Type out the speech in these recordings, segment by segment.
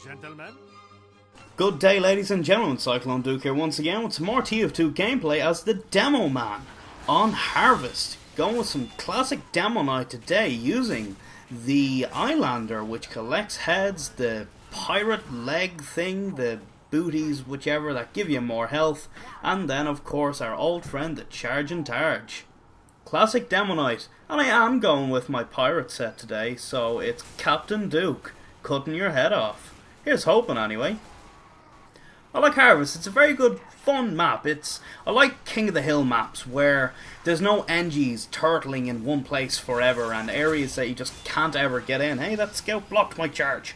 Gentlemen? Good day, ladies and gentlemen, Cyclone Duke here once again with some more TF2 gameplay as the Demo Man on Harvest. Going with some classic Demoknight today using the Islander, which collects heads, the pirate leg thing, the booties, whichever, that give you more health, and then of course our old friend the Charge and Targe. Classic Demoknight, and I am going with my pirate set today, so it's Captain Duke, cutting your head off. Here's hoping anyway. I like Harvest. It's a very good, fun map. I like King of the Hill maps where there's no NGs turtling in one place forever and areas that you just can't ever get in. Hey, that scout blocked my charge.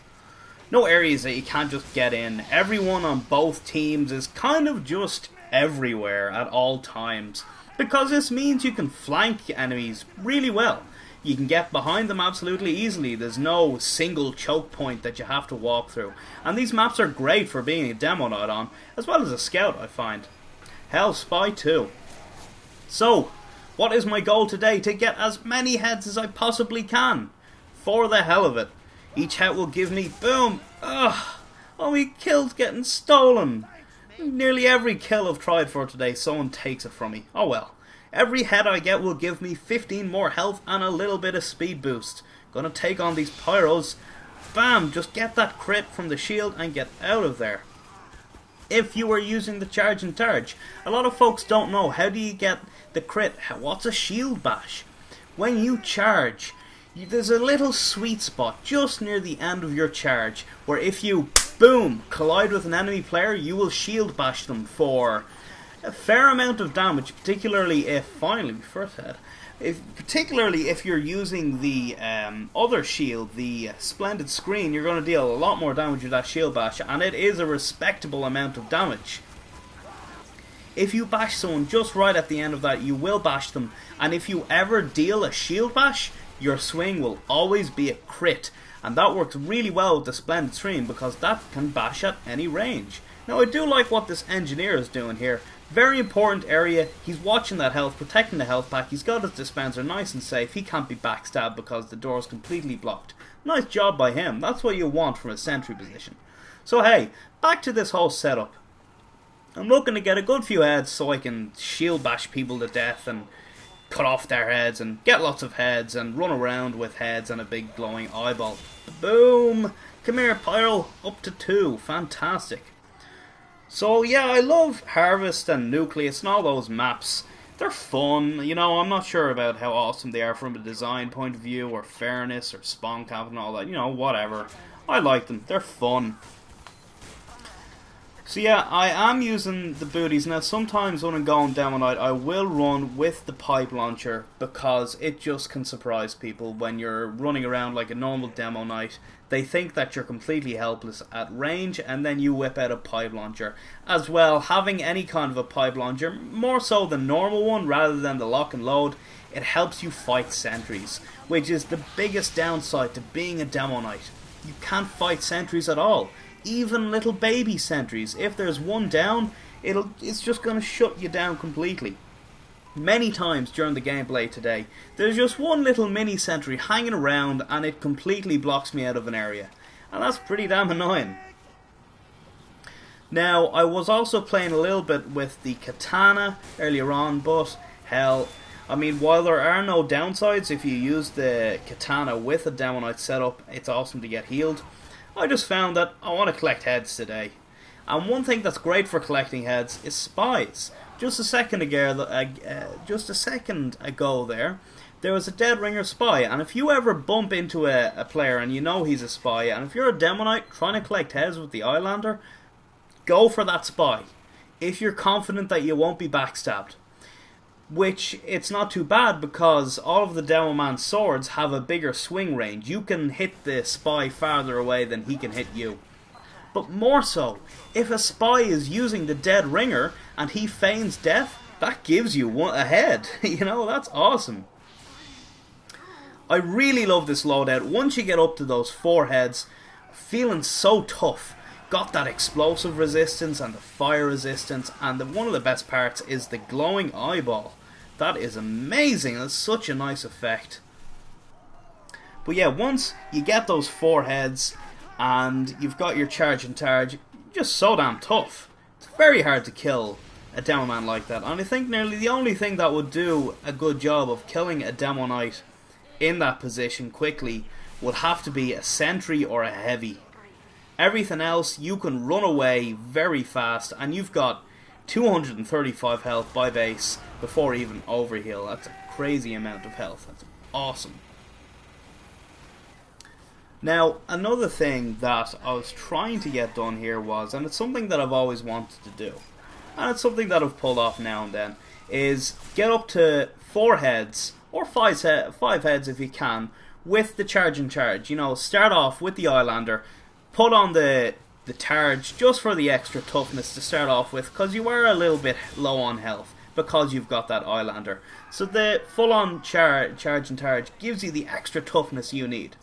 No areas that you can't just get in. Everyone on both teams is kind of just everywhere at all times, because this means you can flank enemies really well. You can get behind them absolutely easily. There's no single choke point that you have to walk through. And these maps are great for being a Demoknight on, as well as a scout, I find. Hell, Spy too. So, what is my goal today? To get as many heads as I possibly can. For the hell of it. Each head will give me, boom, ugh, all my kills getting stolen. Nearly every kill I've tried for today, someone takes it from me. Oh well. Every head I get will give me 15 more health and a little bit of speed boost. Gonna take on these pyros. Bam! Just get that crit from the shield and get out of there. If you are using the Charge and Targe, a lot of folks don't know, how do you get the crit? What's a shield bash? When you charge, there's a little sweet spot just near the end of your charge where if you, boom, collide with an enemy player, you will shield bash them for a fair amount of damage, particularly if, finally, first head, particularly if you're using the other shield, the Splendid Screen, you're going to deal a lot more damage with that shield bash, and it is a respectable amount of damage. If you bash someone just right at the end of that, you will bash them, and if you ever deal a shield bash, your swing will always be a crit, and that works really well with the Splendid Screen because that can bash at any range. Now I do like what this engineer is doing here. Very important area. He's watching that health, protecting the health pack. He's got his dispenser nice and safe. He can't be backstabbed because the door is completely blocked. Nice job by him. That's what you want from a sentry position. So hey, back to this whole setup. I'm looking to get a good few heads so I can shield bash people to death and cut off their heads and get lots of heads and run around with heads and a big glowing eyeball. Boom! Come here, Pyro. Up to 2. Fantastic. So yeah, I love Harvest and Nucleus and all those maps. They're fun, you know. I'm not sure about how awesome they are from a design point of view or fairness or spawn count and all that, you know, whatever. I like them, they're fun. So yeah, I am using the booties. Now sometimes when I'm going Demoknight, I will run with the pipe launcher because it just can surprise people when you're running around like a normal Demoknight. They think that you're completely helpless at range, and then you whip out a pipe launcher. As well, having any kind of a pipe launcher, more so the normal one rather than the lock and load, it helps you fight sentries, which is the biggest downside to being a Demoknight. You can't fight sentries at all. Even little baby sentries. If there's one down, it's just going to shut you down completely. Many times during the gameplay today, there's just one little mini sentry hanging around and it completely blocks me out of an area. And that's pretty damn annoying. Now, I was also playing a little bit with the katana earlier on, but hell, I mean, while there are no downsides if you use the katana with a Demoknight setup, it's awesome to get healed. I just found that I want to collect heads today. And one thing that's great for collecting heads is spies. Just a second ago there was a dead ringer spy, and if you ever bump into a player and you know he's a spy, and if you're a Demoknight trying to collect heads with the Islander, go for that spy. If you're confident that you won't be backstabbed. Which, it's not too bad because all of the Demo Man's swords have a bigger swing range. You can hit the spy farther away than he can hit you. But more so, if a spy is using the dead ringer and he feigns death, that gives you a head. You know, that's awesome. I really love this loadout. Once you get up to those 4 heads, feeling so tough. Got that explosive resistance and the fire resistance, and one of the best parts is the glowing eyeball. That is amazing. That's such a nice effect. But yeah, once you get those 4 heads, and you've got your charge and targe. Just so damn tough. It's very hard to kill a Demo Man like that, and I think nearly the only thing that would do a good job of killing a Demoknight in that position quickly would have to be a sentry or a heavy. Everything else, you can run away very fast, and you've got 235 health by base before even overheal. That's a crazy amount of health. That's awesome. Now, another thing that I was trying to get done here was, and it's something that I've always wanted to do, and it's something that I've pulled off now and then, is get up to 4 heads, or 5 heads if you can, with the charge and charge. You know, start off with the Eyelander, put on the targe just for the extra toughness to start off with, because you are a little bit low on health because you've got that Eyelander. So the full-on charge and targe gives you the extra toughness you need.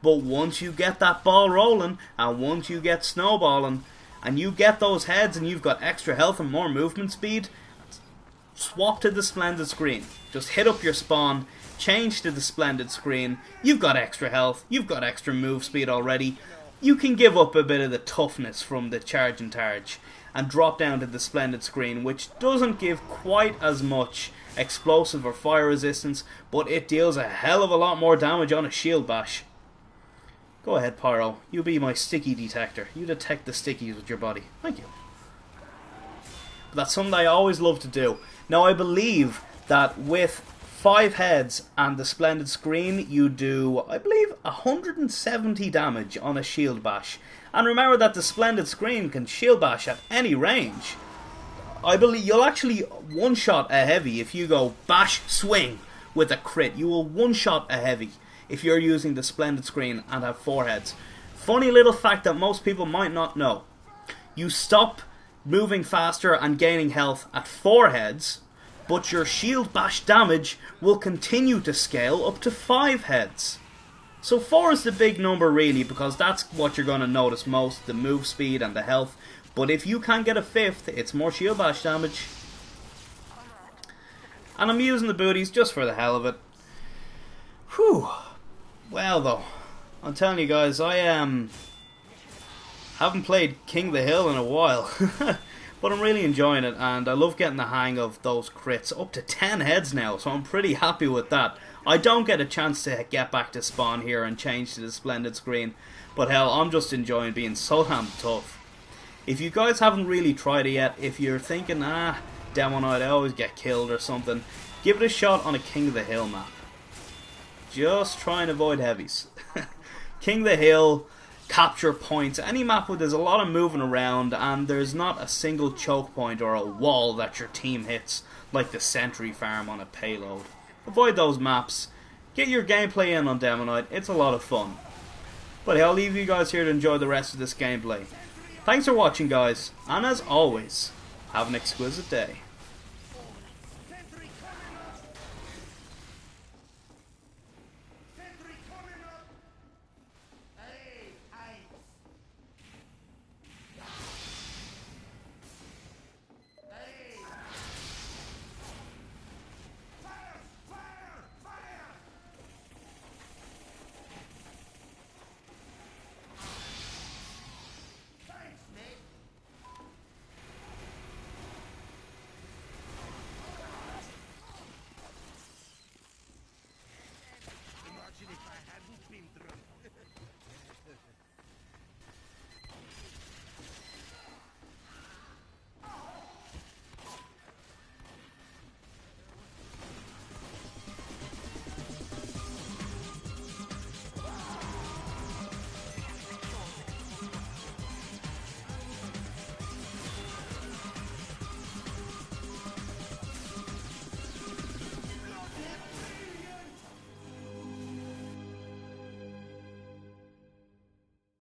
But once you get that ball rolling, and once you get snowballing, and you get those heads and you've got extra health and more movement speed, swap to the Splendid screen. Just hit up your spawn, change to the Splendid screen, you've got extra health, you've got extra move speed already. You can give up a bit of the toughness from the charge and targe and drop down to the Splendid screen, which doesn't give quite as much explosive or fire resistance, but it deals a hell of a lot more damage on a shield bash. Go ahead, Pyro. You be my sticky detector. You detect the stickies with your body. Thank you. But that's something I always love to do. Now, I believe that with 5 heads and the Splendid screen, you do, I believe, 170 damage on a shield bash. And remember that the Splendid screen can shield bash at any range. I believe you'll actually one-shot a heavy if you go bash swing with a crit. You will one-shot a heavy if you're using the Splendid screen and have 4 heads. Funny little fact that most people might not know. You stop moving faster and gaining health at 4 heads, but your shield bash damage will continue to scale up to 5 heads. So 4 is the big number really, because that's what you're going to notice most, the move speed and the health. But if you can get a 5th, it's more shield bash damage. And I'm using the booties just for the hell of it. Whew. Well though, I'm telling you guys, I haven't played King of the Hill in a while. But I'm really enjoying it, and I love getting the hang of those crits. Up to 10 heads now, so I'm pretty happy with that. I don't get a chance to get back to spawn here and change to the Splendid screen, but hell, I'm just enjoying being so damn tough. If you guys haven't really tried it yet, if you're thinking, Demoknight, I always get killed or something, give it a shot on a King of the Hill map. Just try and avoid heavies. King of the Hill, capture points, any map where there's a lot of moving around and there's not a single choke point or a wall that your team hits, like the sentry farm on a payload. Avoid those maps. Get your gameplay in on Demoknight. It's a lot of fun. But I'll leave you guys here to enjoy the rest of this gameplay. Thanks for watching, guys, and as always, have an exquisite day.